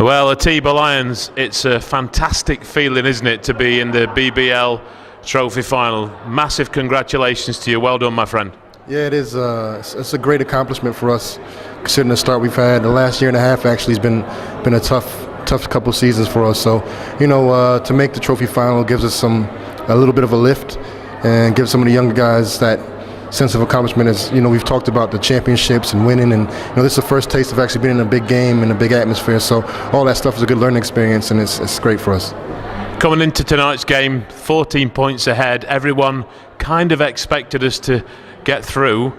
Well, Atiba Lyons, it's a fantastic feeling, isn't it, to be in the BBL Trophy Final. Massive congratulations to you. Well done, my friend. Yeah, it is. It's a great accomplishment for us, considering the start we've had. The last year and a half actually has been a tough couple seasons for us. So, to make the Trophy Final gives us a little bit of a lift, and gives some of the younger guys that sense of accomplishment. As we've talked about the championships and winning, and this is the first taste of actually being in a big game in a big atmosphere. So all that stuff is a good learning experience, and it's great for us. Coming into tonight's game, 14 points ahead. Everyone kind of expected us to get through,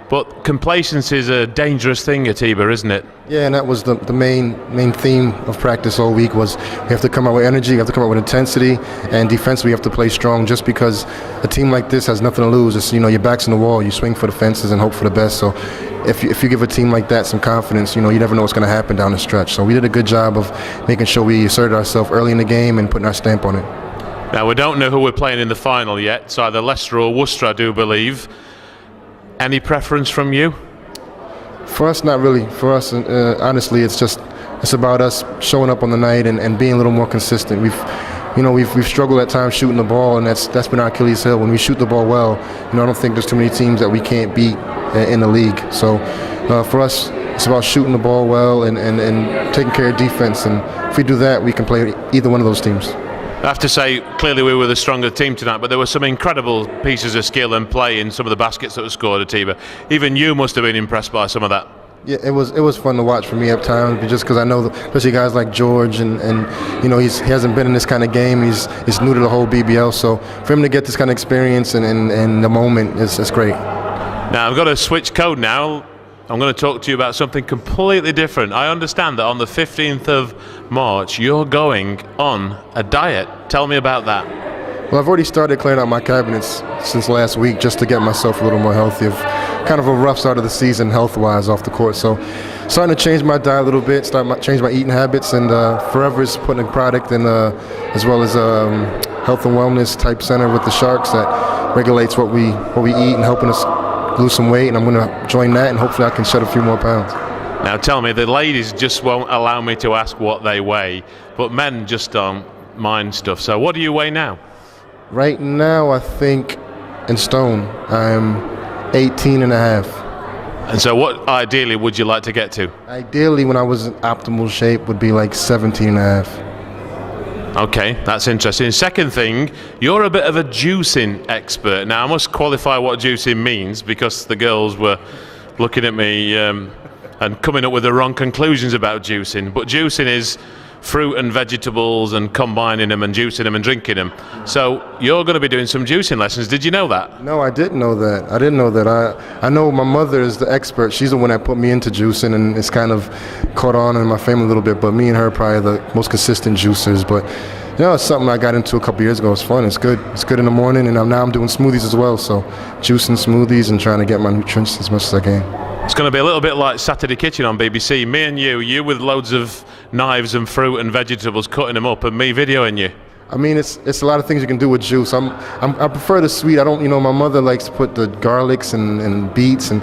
but complacency is a dangerous thing, Atiba, isn't it? Yeah, and that was the main theme of practice all week. Was we have to come out with energy, we have to come out with intensity, and defensively we have to play strong. Just because a team like this has nothing to lose, it's your back's in the wall, you swing for the fences and hope for the best. So if you give a team like that some confidence, you never know what's going to happen down the stretch. So we did a good job of making sure we asserted ourselves early in the game and putting our stamp on it. Now, we don't know who we're playing in the final yet. It's either Leicester or Worcester, I do believe. Any preference from you? For us, not really. For us, honestly, it's about us showing up on the night and being a little more consistent. We've struggled at times shooting the ball, and that's been our Achilles heel. When we shoot the ball well, I don't think there's too many teams that we can't beat in the league. So for us, it's about shooting the ball well and taking care of defense. And if we do that, we can play either one of those teams. I have to say, clearly we were the stronger team tonight, but there were some incredible pieces of skill and play in some of the baskets that were scored, Atiba. Even you must have been impressed by some of that. Yeah, it was fun to watch for me at times, just because I know, especially guys like George, and he hasn't been in this kind of game. He's new to the whole BBL, so for him to get this kind of experience and the moment, it's great. Now I've got to switch code now. I'm going to talk to you about something completely different. I understand that on the 15th of March, you're going on a diet. Tell me about that. Well, I've already started clearing out my cabinets since last week just to get myself a little more healthy. Kind of a rough start of the season health-wise off the court. So starting to change my diet a little bit, change my eating habits, and Forever is putting a product in, as well as health and wellness type center with the Sharks that regulates what we eat and helping us lose some weight, and I'm going to join that, and hopefully I can shed a few more pounds. Now tell me, the ladies just won't allow me to ask what they weigh, but men just don't mind stuff. So what do you weigh now? Right now, I think in stone, I'm 18 and a half. And so what ideally would you like to get to? Ideally, when I was in optimal shape, would be like 17 and a half. Okay, that's interesting. Second thing, you're a bit of a juicing expert. Now, I must qualify what juicing means, because the girls were looking at me and coming up with the wrong conclusions about juicing. But juicing is fruit and vegetables and combining them and juicing them and drinking them. So you're going to be doing some juicing lessons. Did you know that? No, I didn't know that. I know my mother is the expert. She's the one that put me into juicing, and it's kind of caught on in my family a little bit. But me and her are probably the most consistent juicers. But it's something I got into a couple years ago. It's fun. It's good. It's good in the morning, and now I'm doing smoothies as well. So juicing smoothies and trying to get my nutrients as much as I can. It's going to be a little bit like Saturday Kitchen on BBC. Me and you with loads of knives and fruit and vegetables, cutting them up, and me videoing you. I mean, it's a lot of things you can do with juice. I prefer the sweet. I don't, my mother likes to put the garlics and beets, and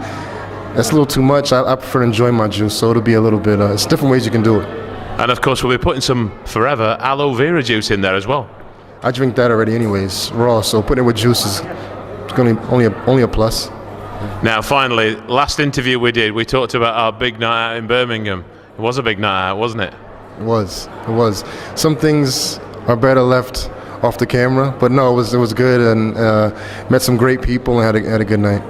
that's a little too much. I prefer to enjoy my juice, so it'll be a little bit. It's different ways you can do it. And of course, we'll be putting some Forever aloe vera juice in there as well. I drink that already, anyways, raw. So putting it with juice is going to be only a plus. Now, finally, last interview we did, we talked about our big night out in Birmingham. It was a big night out, wasn't it? It was. Some things are better left off the camera, but no, it was good, and met some great people and had a good night.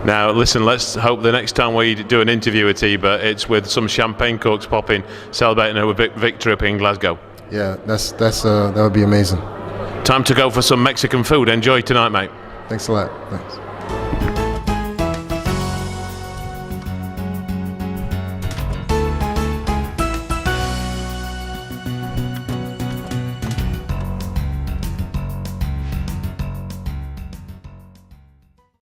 Now, listen, let's hope the next time we do an interview with Atiba, it's with some champagne corks popping, celebrating a victory up in Glasgow. Yeah, that would be amazing. Time to go for some Mexican food. Enjoy tonight, mate. Thanks a lot. Thanks.